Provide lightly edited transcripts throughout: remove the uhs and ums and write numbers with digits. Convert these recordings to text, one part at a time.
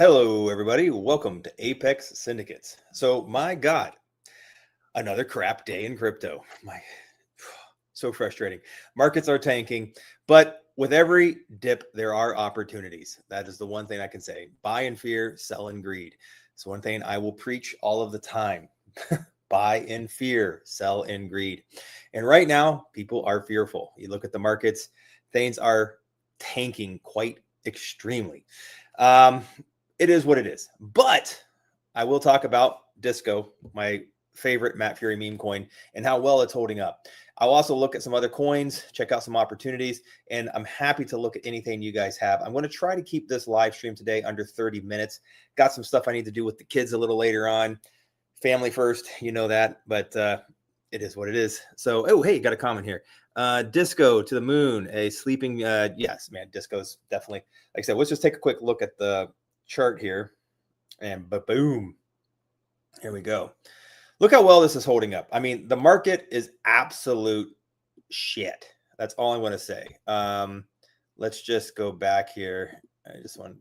Hello, everybody. Welcome to Apex Syndicates. So, my God, another crap day in crypto. So frustrating. Markets are tanking, but with every dip, there are opportunities. That is the one thing I can say. Buy in fear, sell in greed. It's one thing I will preach all of the time. Buy in fear, sell in greed. And right now, people are fearful. You look at the markets, things are tanking quite extremely. Um, it is what it is. But I will talk about Disco, my favorite Matt Fury meme coin, and how well it's holding up. I'll also look at some other coins, check out some opportunities, and I'm happy to look at anything you guys have. I'm going to try to keep this live stream today under 30 minutes. Got some stuff I need to do with the kids a little later on. Family first, you know that, but it is what it is. So, oh, hey, got a comment here. Disco to the moon, a sleeping, yes, man, Disco's definitely, like I said, let's just take a quick look at the chart here, and boom, here we go. Look how well this is holding up. I mean, the market is absolute shit. That's all I want to say. Let's just go back here. I just wanted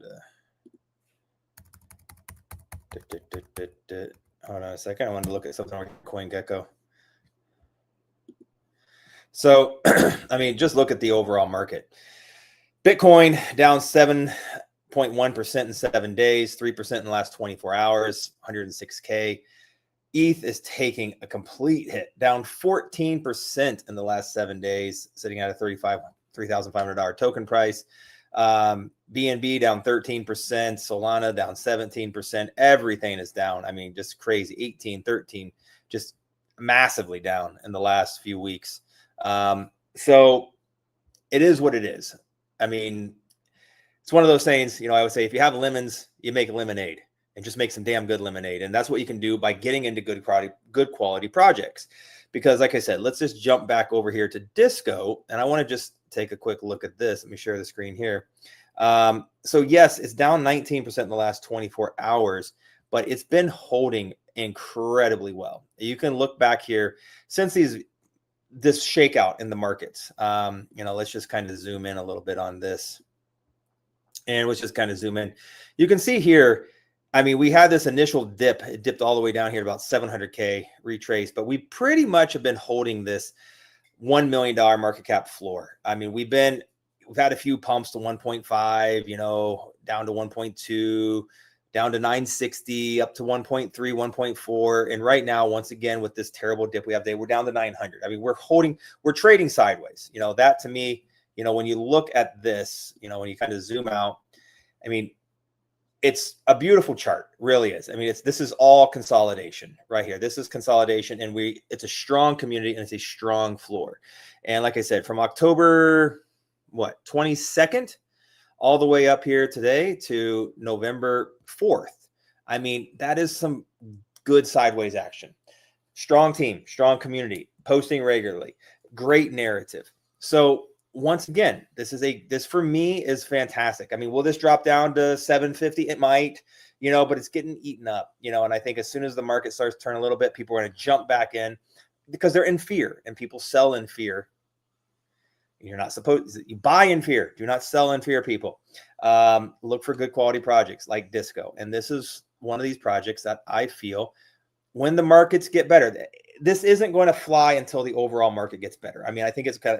to hold on a second. I wanted to look at something like CoinGecko. So, I mean, just look at the overall market. Bitcoin down 7.1% in 7 days, 3% in the last 24 hours, 106K. ETH is taking a complete hit, down 14% in the last 7 days, sitting at a $3,500 token price. BNB down 13%, Solana down 17%. Everything is down. I mean, just crazy. 18, 13, just massively down in the last few weeks. So it is what it is. I mean, it's one of those things, I would say if you have lemons, you make lemonade. And just make some damn good lemonade. And that's what you can do by getting into good quality projects. Because like I said, let's just jump back over here to Disco. And I want to just take a quick look at this. Let me share the screen here. So yes, it's down 19% in the last 24 hours, but it's been holding incredibly well. You can look back here since this shakeout in the markets. Let's just kind of zoom in a little bit on this. And let's just kind of zoom in. You can see here, I mean, we had this initial dip. It dipped all the way down here to about 700K retraced, but we pretty much have been holding this $1 million market cap floor. I mean, we've had a few pumps to 1.5, down to 1.2, down to 960, up to 1.3, 1.4. And right now, once again, with this terrible dip we have today, we're down to 900. I mean, we're trading sideways. That to me, when you look at this, when you kind of zoom out, I mean, it's a beautiful chart, really is. I mean, this is all consolidation right here. This is consolidation, and it's a strong community and it's a strong floor. And like I said, from October 22nd all the way up here today to November 4th. I mean, that is some good sideways action. Strong team, strong community, posting regularly, great narrative. So once again, this for me is fantastic. I mean, will this drop down to 750? It might, but it's getting eaten up, and I think as soon as the market starts to turn a little bit, people are going to jump back in because they're in fear, and people sell in fear. You're not supposed you buy in fear. Do not sell in fear, people. Look for good quality projects like Disco. And this is one of these projects that I feel when the markets get better, this isn't going to fly until the overall market gets better. I mean, I think it's going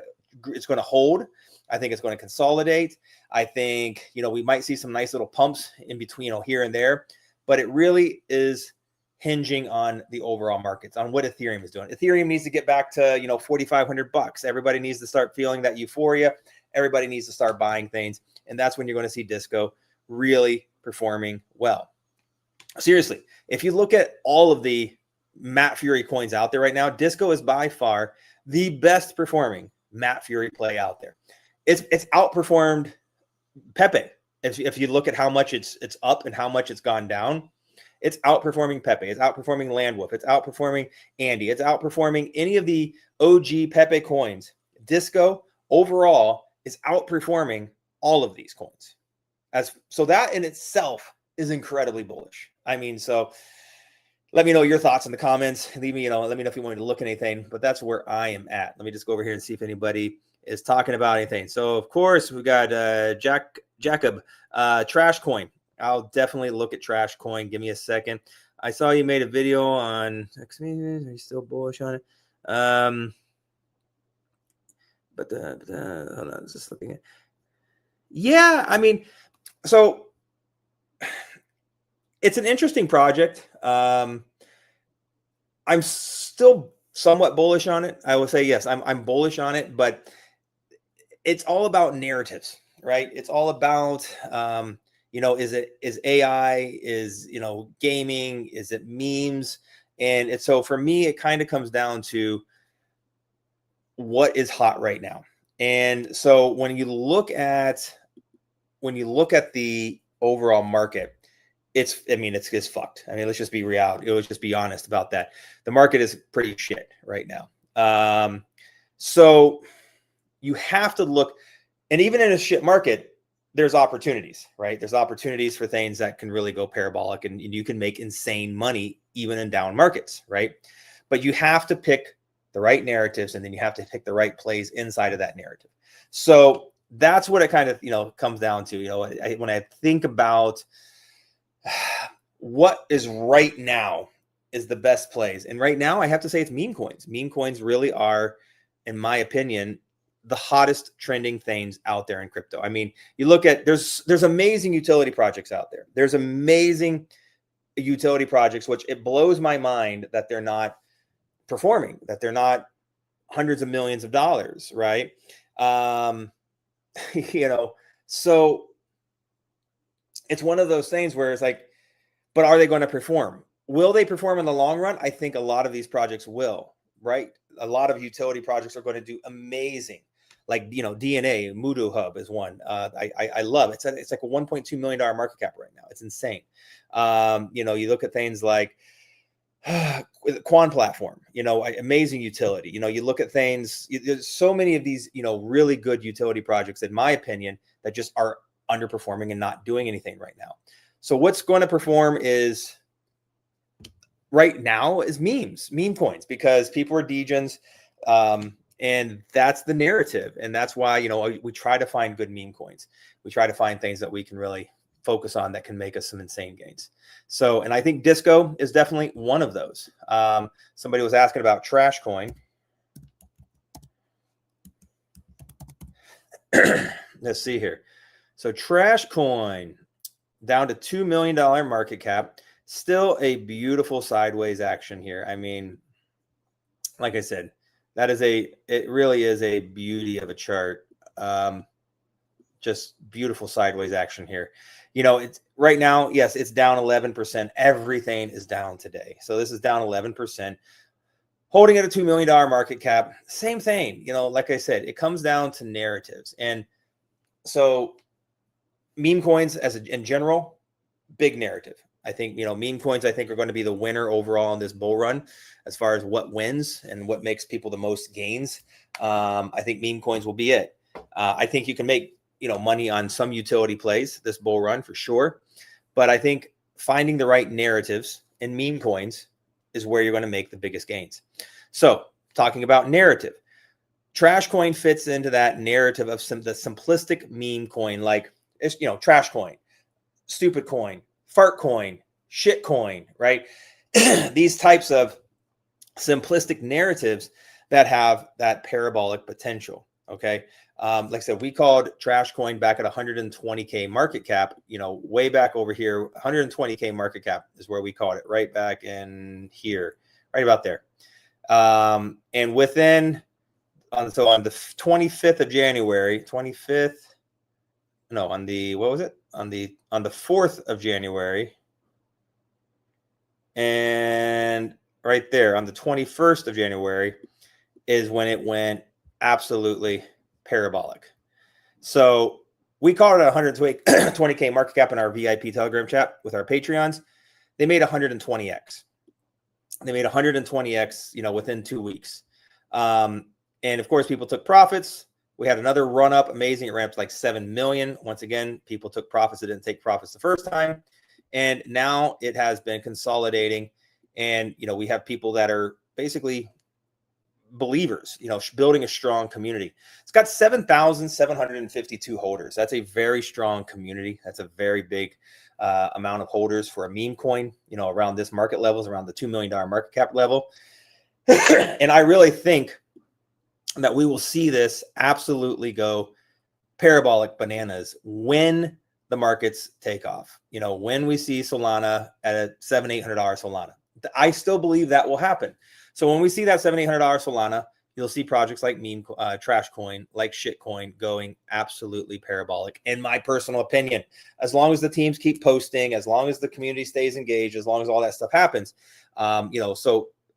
to hold. I think it's going to consolidate. I think, we might see some nice little pumps in between, here and there, but it really is hinging on the overall markets, on what Ethereum is doing. Ethereum needs to get back to, $4,500. Everybody needs to start feeling that euphoria. Everybody needs to start buying things. And that's when you're going to see Disco really performing well. Seriously, if you look at all of the Matt Fury coins out there right now, Disco is by far the best performing Matt Fury play out there. It's outperformed Pepe. If you look at how much it's up and how much it's gone down, it's outperforming Pepe. It's outperforming Landwolf. It's outperforming Andy. It's outperforming any of the OG Pepe coins. Disco overall is outperforming all of these coins. So that in itself is incredibly bullish. I mean, so let me know your thoughts in the comments. Let me know if you want me to look at anything, but that's where I am at. Let me just go over here and see if anybody is talking about anything. So of course we got Jacob Trash Coin. I'll definitely look at Trash Coin. Give me a second. I saw you made a video on. Are you still bullish on it? But hold on, just looking at. Yeah, I mean, so it's an interesting project. I'm still somewhat bullish on it. I will say yes, I'm bullish on it, but it's all about narratives, right? It's all about is AI, is gaming, is it memes? And so for me, it kind of comes down to what is hot right now. And so when you look at the overall market, it's fucked. I mean, let's just be reality. Let's just be honest about that. The market is pretty shit right now. So you have to look, and even in a shit market, there's opportunities, right? There's opportunities for things that can really go parabolic, and you can make insane money even in down markets, right? But you have to pick the right narratives, and then you have to pick the right plays inside of that narrative. So that's what it kind of, comes down to. When I think about what is right now is the best plays, and right now I have to say it's meme coins. Meme coins really are, in my opinion, the hottest trending things out there in crypto. I mean, you look at there's amazing utility projects out there. There's amazing utility projects, which it blows my mind that they're not performing, that they're not hundreds of millions of dollars, right? So it's one of those things where it's like, but are they going to perform? Will they perform in the long run? I think a lot of these projects will, right? A lot of utility projects are going to do amazing. Like, DNA, Moodoo Hub is one. I love it. It's like a $1.2 million market cap right now. It's insane. You look at things like Quan platform, amazing utility. You look at things, there's so many of these, really good utility projects, in my opinion, that just are underperforming and not doing anything right now. So what's going to perform is right now is meme coins, because people are degens. And that's the narrative. And that's why, we try to find good meme coins. We try to find things that we can really focus on that can make us some insane gains. So, and I think Disco is definitely one of those. Somebody was asking about Trash Coin. Let's see here. So Trash Coin down to $2 million market cap. Still a beautiful sideways action here. I mean, like I said, it really is a beauty of a chart. Just beautiful sideways action here. It's right now, yes, it's down 11%. Everything is down today. So this is down 11%, holding at a $2 million market cap. Same thing, like I said, it comes down to narratives. And so meme coins in general, big narrative. I think, meme coins, I think, are going to be the winner overall in this bull run as far as what wins and what makes people the most gains. I think meme coins will be it. I think you can make, money on some utility plays this bull run for sure. But I think finding the right narratives in meme coins is where you're going to make the biggest gains. So talking about narrative, Trash Coin fits into that narrative of the simplistic meme coin, like it's, Trash Coin, stupid coin, fart coin, shit coin, right? These types of simplistic narratives that have that parabolic potential. Okay. Like I said, we called Trash Coin back at 120K market cap, way back over here. 120K market cap is where we called it, right back in here, right about there. And within, on the 25th of January, on the 4th of January, and right there on the 21st of January is when it went absolutely parabolic. So we called it 120K market cap in our VIP Telegram chat with our Patreons. They made 120X. They made 120X, within 2 weeks. And of course, people took profits. We had another run up, amazing. It ramped like 7 million. Once again, people took profits that didn't take profits the first time. And now it has been consolidating. And, we have people that are basically believers, building a strong community. It's got 7,752 holders. That's a very strong community. That's a very big amount of holders for a meme coin, around this market levels, around the $2 million market cap level. And I really think that we will see this absolutely go parabolic bananas when the markets take off. When we see Solana at a $700-800 Solana, I still believe that will happen. So when we see that $700-800 Solana, you'll see projects like Trash Coin, like Shitcoin going absolutely parabolic. In my personal opinion, as long as the teams keep posting, as long as the community stays engaged, as long as all that stuff happens,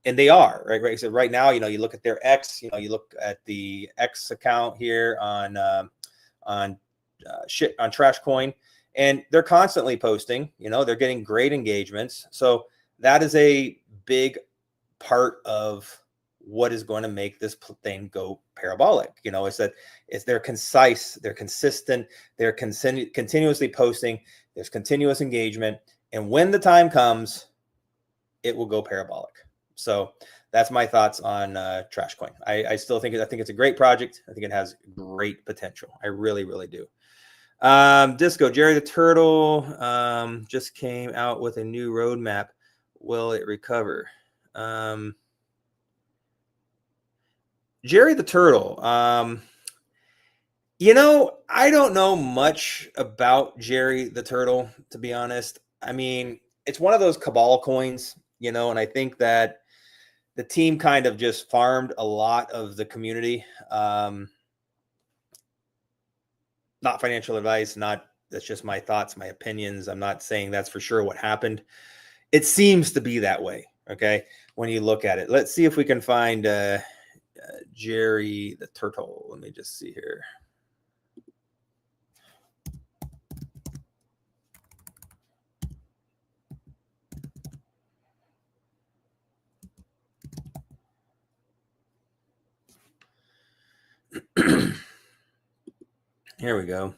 and they are right. So right now, you look at their X, you look at the X account here on Trash Coin, and they're constantly posting. They're getting great engagements. So that is a big part of what is going to make this thing go parabolic. They're concise, they're consistent, they're continuously posting, there's continuous engagement, and when the time comes, it will go parabolic. So that's my thoughts on Trash Coin. I think it's a great project. I think it has great potential. I really, really do. Disco, Jerry the Turtle just came out with a new roadmap. Will it recover? Jerry the Turtle. I don't know much about Jerry the Turtle, to be honest. I mean, it's one of those cabal coins, and I think that the team kind of just farmed a lot of the community. Not financial advice, that's just my thoughts, my opinions. I'm not saying that's for sure what happened. It seems to be that way, okay, when you look at it. Let's see if we can find Jerry the Turtle. Let me just see here. Here we go.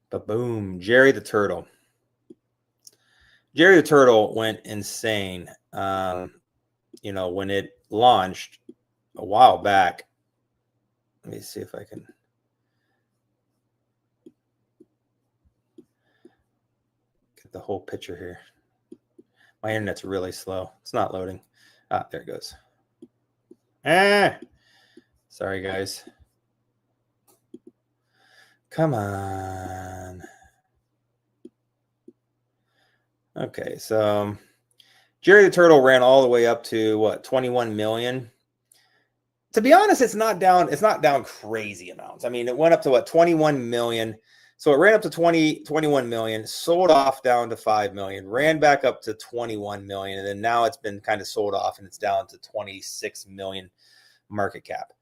Ba-boom. Jerry the Turtle. Jerry the Turtle went insane, when it launched a while back. Let me see if I can get the whole picture here. My internet's really slow. It's not loading. There it goes. Sorry, guys. Come on. Okay, so Jerry the Turtle ran all the way up to 21 million. To be honest, it's not down crazy amounts. I mean, it went up to 21 million. So it ran up to 21 million, sold off down to 5 million, ran back up to 21 million, and then now it's been kind of sold off and it's down to 26 million market cap.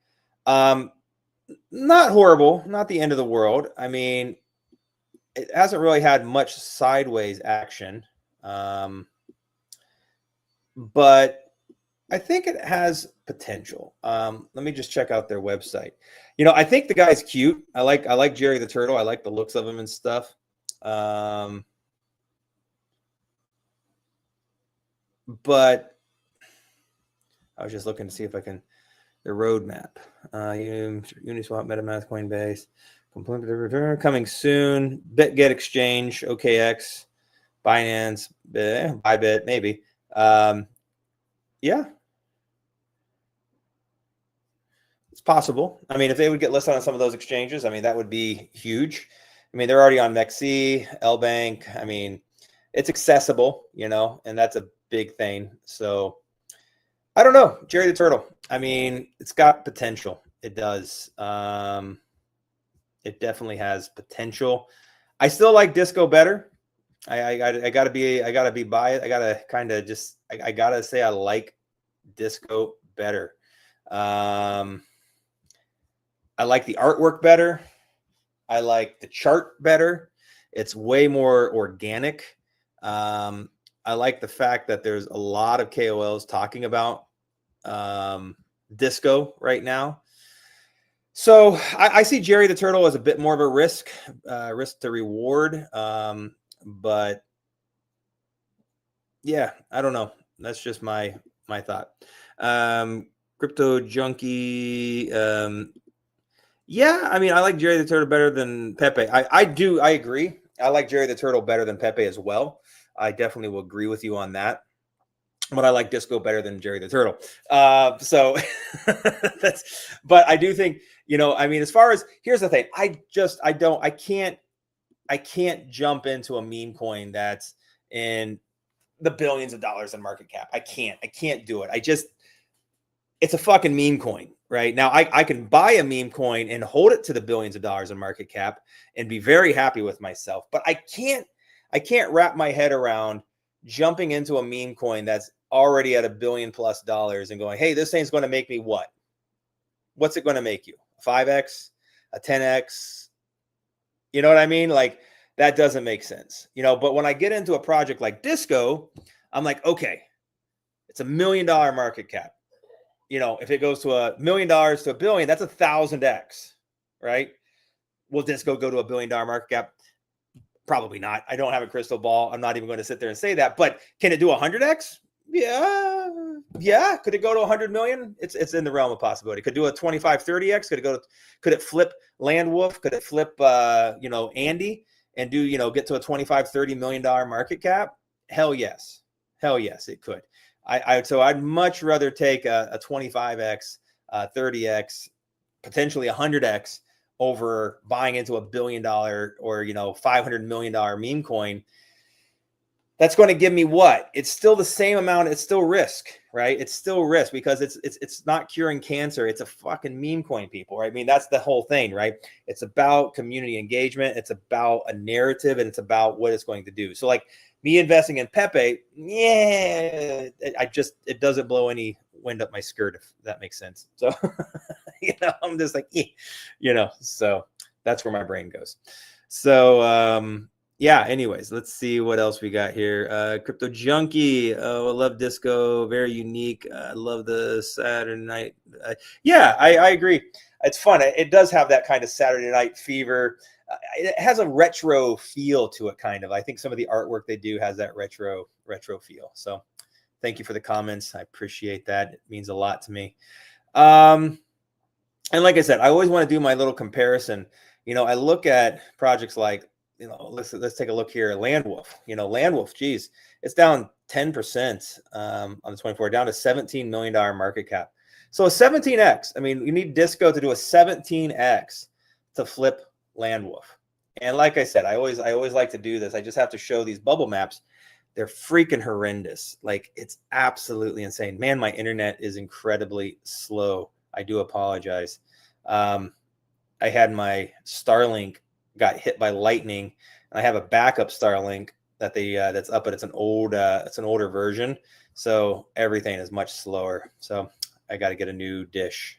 Not horrible, not the end of the world. I mean, it hasn't really had much sideways action. But I think it has potential. Let me just check out their website. I think the guy's cute. I like Jerry the Turtle. I like the looks of him and stuff. But I was just looking to see if I can the roadmap. Uniswap, MetaMask, Coinbase, coming soon. BitGet Exchange, OKX, Binance, Bybit, maybe. Yeah. It's possible. I mean, if they would get listed on some of those exchanges, I mean, that would be huge. I mean, they're already on MEXC, LBank. I mean, it's accessible, and that's a big thing. So I don't know. Jerry the Turtle. I mean, it's got potential. It does. It definitely has potential. I still like Disco better. I gotta be biased. I gotta kind of just I gotta say I like Disco better. I like the artwork better. I like the chart better. It's way more organic. I like the fact that there's a lot of KOLs talking about Disco right now. So I see Jerry the Turtle as a bit more of a risk to reward. But yeah, I don't know. That's just my thought. Crypto Junkie. Yeah, I mean, I like Jerry the Turtle better than Pepe. I agree. I like Jerry the Turtle better than Pepe as well. I definitely will agree with you on that. But I like Disco better than Jerry the Turtle. So but I do think, I mean, as far as, here's the thing, I can't jump into a meme coin that's in the billions of dollars in market cap. I can't do it. It's a fucking meme coin right now. I can buy a meme coin and hold it to the billions of dollars in market cap and be very happy with myself. But I can't wrap my head around jumping into a meme coin that's already at $1 billion+ and going, hey, this thing's going to make me what? What's it going to make you? 5x, a 10x? You know what I mean? Like, that doesn't make sense, but when I get into a project like Disco, I'm like, okay, it's $1 million market cap. If it goes to $1 million to $1 billion, that's 1,000x, right? Will Disco go to $1 billion market cap? Probably not. I don't have a crystal ball. I'm not even going to sit there and say that, but can it do 100x? Yeah. Could it go to 100 million? It's in the realm of possibility. Could it do a 25, 30x? Could it flip Land Wolf? Could it flip, Andy and do, get to a 25, $30 million market cap? Hell yes. It could. So I'd much rather take a 25x, 30x, potentially 100x over buying into $1 billion or, $500 million meme coin. That's going to give me what? It's still the same amount. It's still risk, right? It's still risk because it's not curing cancer. It's a fucking meme coin, people, right? I mean, that's the whole thing, right? It's about community engagement. It's about a narrative, and it's about what it's going to do. So like me investing in Pepe, it doesn't blow any wind up my skirt, if that makes sense. So, I'm just like, so that's where my brain goes. So, yeah, anyways, let's see what else we got here. Crypto Junkie. Oh, I love Disco. Very unique. I love the Saturday night. I agree. It's fun. It does have that kind of Saturday night fever. It has a retro feel to it, kind of. I think some of the artwork they do has that retro feel. So thank you for the comments. I appreciate that. It means a lot to me. And like I said, I always want to do my little comparison. I look at projects like, let's take a look here. Land Wolf, Land Wolf, geez, it's down 10% on the 24, down to $17 million market cap. So a 17x. I mean, you need Disco to do a 17x to flip Land Wolf. And like I said, I always like to do this. I just have to show these bubble maps. They're freaking horrendous. Like, it's absolutely insane. Man, my internet is incredibly slow. I do apologize. I had my Starlink got hit by lightning, and I have a backup Starlink that's up, but it's an older version, so everything is much slower. So I got to get a new dish.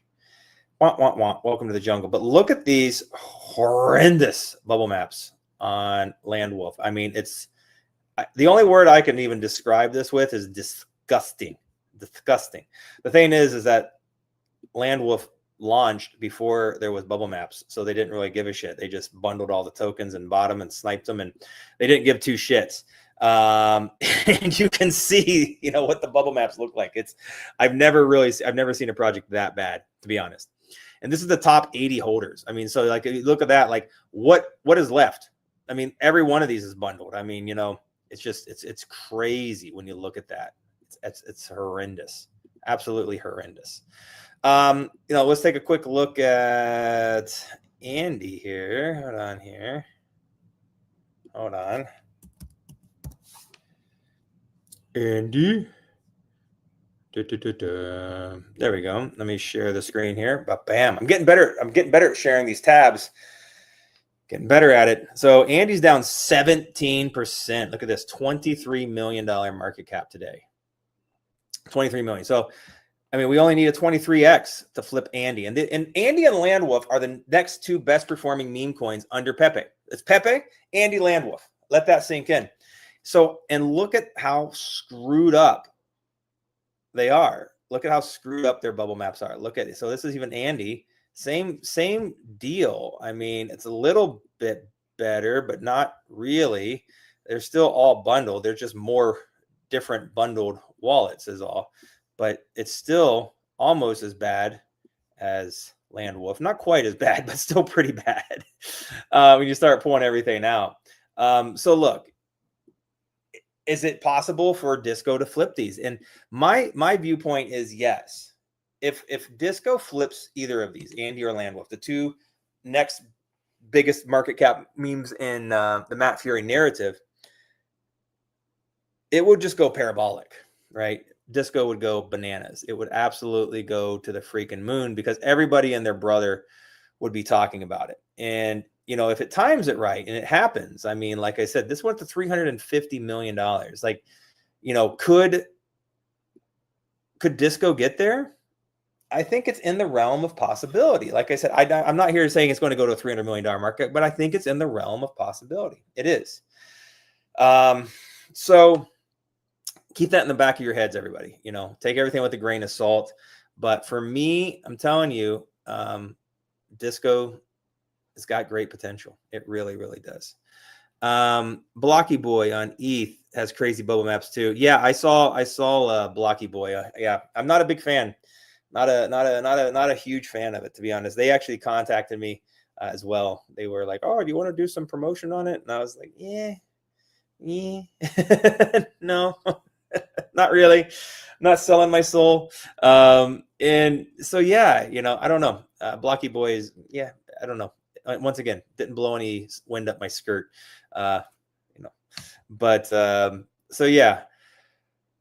Welcome to the jungle. But look at these horrendous bubble maps on Land Wolf. I mean, it's the only word I can even describe this with is disgusting. The thing is that Land Wolf launched before there was bubble maps, so they didn't really give a shit. They just bundled all the tokens and bought them and sniped them, and they didn't give two shits. And you can see, what the bubble maps look like. I've never seen a project that bad, to be honest. And this is the top 80 holders. I mean, so like, if you look at that, like what is left? I mean, every one of these is bundled. I mean, it's crazy when you look at that. It's horrendous, absolutely horrendous. Let's take a quick look at Andy here. Hold on. Andy. There we go. Let me share the screen here. But bam, I'm getting better at sharing these tabs. Getting better at it. So Andy's down 17%. Look at this, $23 million market cap today. 23 million. So I mean, we only need a 23x to flip Andy. And Andy and Land Wolf are the next two best performing meme coins under Pepe. It's Pepe, Andy, Land Wolf. Let that sink in. So, and look at how screwed up they are. Look at how screwed up their bubble maps are. Look at it. So this is even Andy. Same deal. I mean, it's a little bit better, but not really. They're still all bundled. They're just more different bundled wallets is all. But it's still almost as bad as Land Wolf. Not quite as bad, but still pretty bad when you start pulling everything out. So look, is it possible for Disco to flip these? And my viewpoint is yes. If Disco flips either of these, Andy or Landwolf, the two next biggest market cap memes in the Matt Fury narrative, it would just go parabolic, right? Disco would go bananas. It would absolutely go to the freaking moon because everybody and their brother would be talking about it. And, you know, if it times it right and it happens, I mean, like I said, this went to $350 million. Like, you know, could Disco get there? I think it's in the realm of possibility. Like I said, I'm not here saying it's going to go to a $300 million market, but I think it's in the realm of possibility. It is. So keep that in the back of your heads, everybody. You know, take everything with a grain of salt. But for me, I'm telling you, Disco has got great potential. It really, really does. Blocky Boy on ETH has crazy bubble maps too. Yeah, I saw Blocky Boy. Yeah, I'm not a big fan. Not a huge fan of it, to be honest. They actually contacted me as well. They were like, "Oh, do you want to do some promotion on it?" And I was like, "Yeah, no, not really. I'm not selling my soul." And so yeah, you know, I don't know. Blocky Boys, yeah, I don't know. Once again, didn't blow any wind up my skirt, you know. But so yeah.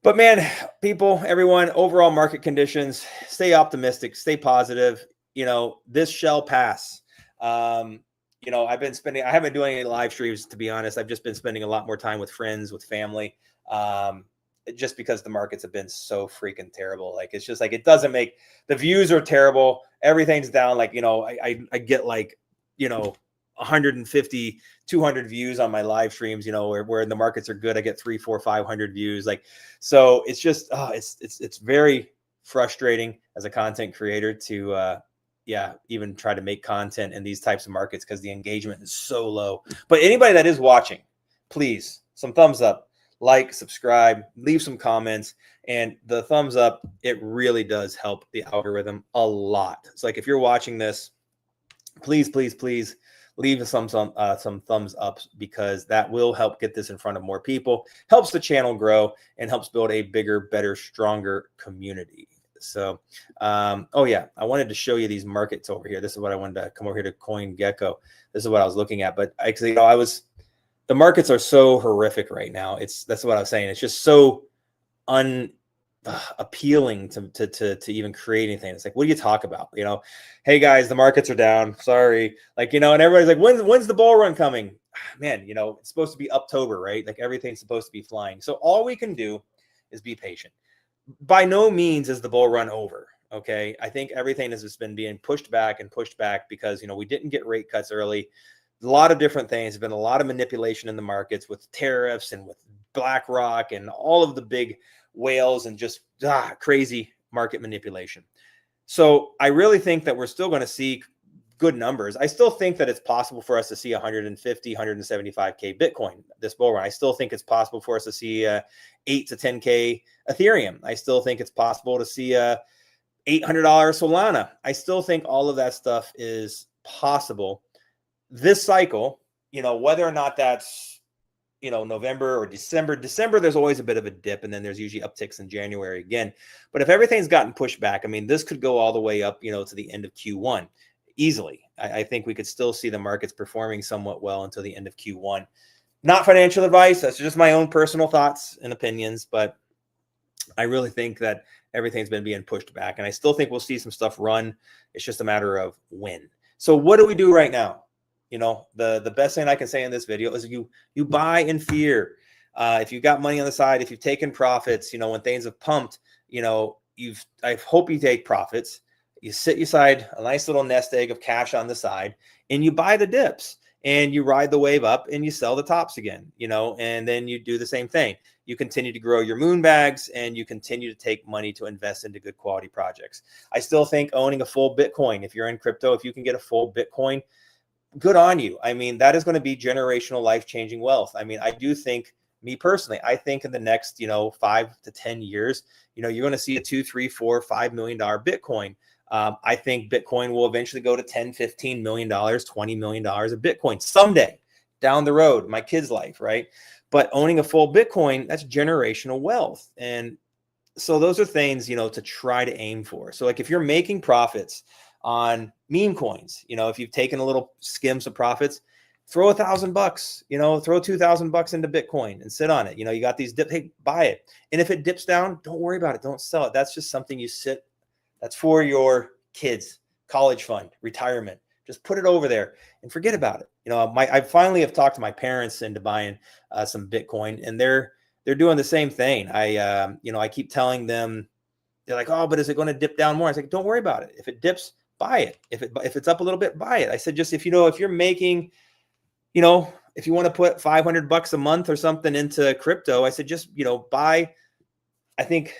But man, people, everyone, overall market conditions, stay optimistic, stay positive. You know, this shall pass. You know, I haven't been doing any live streams, to be honest. I've just been spending a lot more time with friends, with family, just because the markets have been so freaking terrible. Like, it's just like, it doesn't make, the views are terrible. Everything's down. Like, you know, I get like, you know, 150, 200 views on my live streams, you know, where the markets are good, I get 3, 4, 500 views. Like, so it's just, it's very frustrating as a content creator to, even try to make content in these types of markets because the engagement is so low. But anybody that is watching, please, some thumbs up, like, subscribe, leave some comments, and the thumbs up, it really does help the algorithm a lot. It's like, if you're watching this, please leave some thumbs up, because that will help get this in front of more people, helps the channel grow, and helps build a bigger, better, stronger community. So, oh yeah, I wanted to show you these markets over here. This is what I wanted to come over here to CoinGecko. This is what I was looking at, but actually, you know, the markets are so horrific right now. That's what I was saying. It's just so appealing to even create anything. It's like, what do you talk about? You know, hey guys, the markets are down. Sorry. Like, you know, and everybody's like, when's the bull run coming? Man, you know, it's supposed to be October, right? Like, everything's supposed to be flying. So all we can do is be patient. By no means is the bull run over. Okay. I think everything has just been being pushed back because, you know, we didn't get rate cuts early. A lot of different things. There's been a lot of manipulation in the markets with tariffs and with BlackRock and all of the big whales, and just crazy market manipulation. So I really think that we're still going to see good numbers. I still think that it's possible for us to see 150, 175K Bitcoin this bull run. I still think it's possible for us to see 8 to 10K Ethereum. I still think it's possible to see $800 Solana. I still think all of that stuff is possible this cycle. You know, whether or not that's, you know, November or December, there's always a bit of a dip, and then there's usually upticks in January again. But if everything's gotten pushed back, I mean, this could go all the way up, you know, to the end of Q1 easily. I think we could still see the markets performing somewhat well until the end of Q1. Not financial advice. That's just my own personal thoughts and opinions, but I really think that everything's been being pushed back, and I still think we'll see some stuff run. It's just a matter of when. So what do we do right now? You know, the best thing I can say in this video is you buy in fear. If you've got money on the side, if you've taken profits, you know, when things have pumped, you know, I hope you take profits. You sit aside a nice little nest egg of cash on the side, and you buy the dips, and you ride the wave up, and you sell the tops again, you know, and then you do the same thing. You continue to grow your moon bags, and you continue to take money to invest into good quality projects. I still think owning a full Bitcoin, if you're in crypto, if you can get a full Bitcoin, good on you. I mean, that is going to be generational, life-changing wealth. I mean, I do think, me personally, I think in the next, you know, 5 to 10 years, you know, you're going to see a $2, $3, $4, $5 million Bitcoin. I think Bitcoin will eventually go to $10, $15 million, $20 million of Bitcoin someday. down the road, my kid's life, right? But owning a full Bitcoin, that's generational wealth. And so those are things, to try to aim for. So like if you're making profits on meme coins, if you've taken a little skims of profits, throw $1,000, throw $2,000 into Bitcoin and sit on it. You got these hey, buy it. And if it dips down, don't worry about it. Don't sell it. That's just something that's for your kids, college fund, retirement. Just put it over there and forget about it. I finally have talked to my parents into buying some Bitcoin, and they're doing the same thing. I keep telling them, they're like, oh, but is it going to dip down more? I was like, don't worry about it. If it dips, buy it. If it's up a little bit, buy it. I said, just if you're making, if you want to put $500 a month or something into crypto, I said, just, buy, I think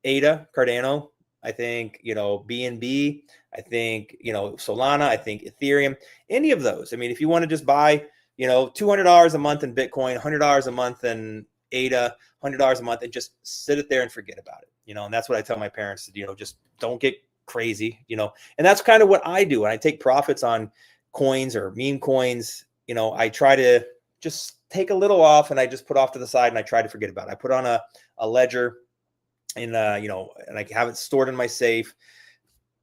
ADA, Cardano, I think, BNB, I think, Solana, I think Ethereum, any of those. I mean, if you want to just buy, $200 a month in Bitcoin, $100 a month in ADA, $100 a month, and just sit it there and forget about it, and that's what I tell my parents, just don't get crazy, and that's kind of what I do. When I take profits on coins or meme coins, I try to just take a little off and I just put off to the side and I try to forget about it. I put on a ledger and, and I have it stored in my safe,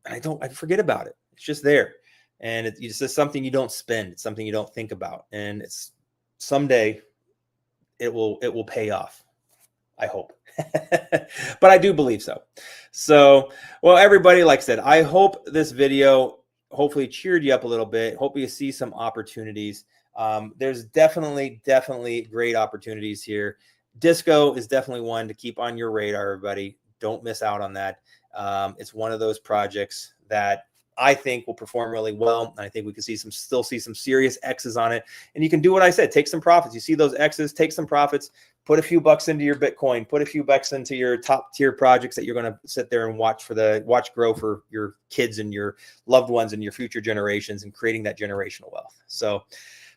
and I forget about it. It's just there. And it's just something you don't spend. It's something you don't think about. And it's someday it will pay off. I hope, but I do believe so. So, well, everybody, like I said, I hope this video hopefully cheered you up a little bit. Hope you see some opportunities. There's definitely great opportunities here. Disco is definitely one to keep on your radar, everybody. Don't miss out on that. It's one of those projects that I think will perform really well. And I think we can still see some serious X's on it. And you can do what I said, take some profits. You see those X's, take some profits, put a few bucks into your Bitcoin, put a few bucks into your top tier projects that you're going to sit there and watch grow for your kids and your loved ones and your future generations, and creating that generational wealth. So,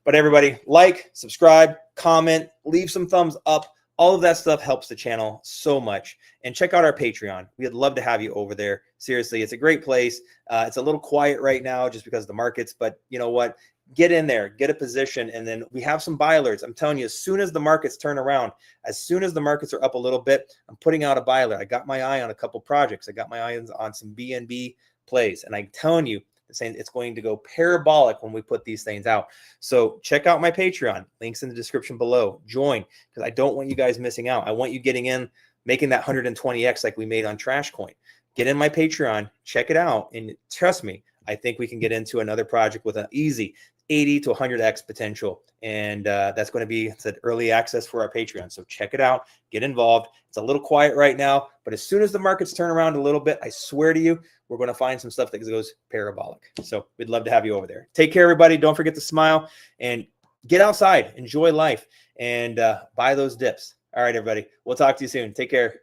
but everybody, like, subscribe, comment, leave some thumbs up. All of that stuff helps the channel so much. And check out our Patreon. We'd love to have you over there. Seriously, it's a great place. It's a little quiet right now just because of the markets, but you know what? Get in there, get a position, and then we have some buy alerts. I'm telling you, as soon as the markets turn around, as soon as the markets are up a little bit, I'm putting out a buy alert. I got my eye on a couple projects. I got my eye on some BNB plays, and I'm telling you, saying it's going to go parabolic when we put these things out. So check out my Patreon. Links in the description below. Join, because I don't want you guys missing out. I want you getting in, making that 120x like we made on Trash Coin. Get in my Patreon, check it out, and trust me, I think we can get into another project with an easy 80 to 100x potential. And that's going to be early access for our Patreon. So check it out, get involved. It's a little quiet right now, but as soon as the markets turn around a little bit, I swear to you, we're going to find some stuff that goes parabolic. So we'd love to have you over there. Take care, everybody. Don't forget to smile and get outside, enjoy life, and buy those dips. All right, everybody. We'll talk to you soon. Take care.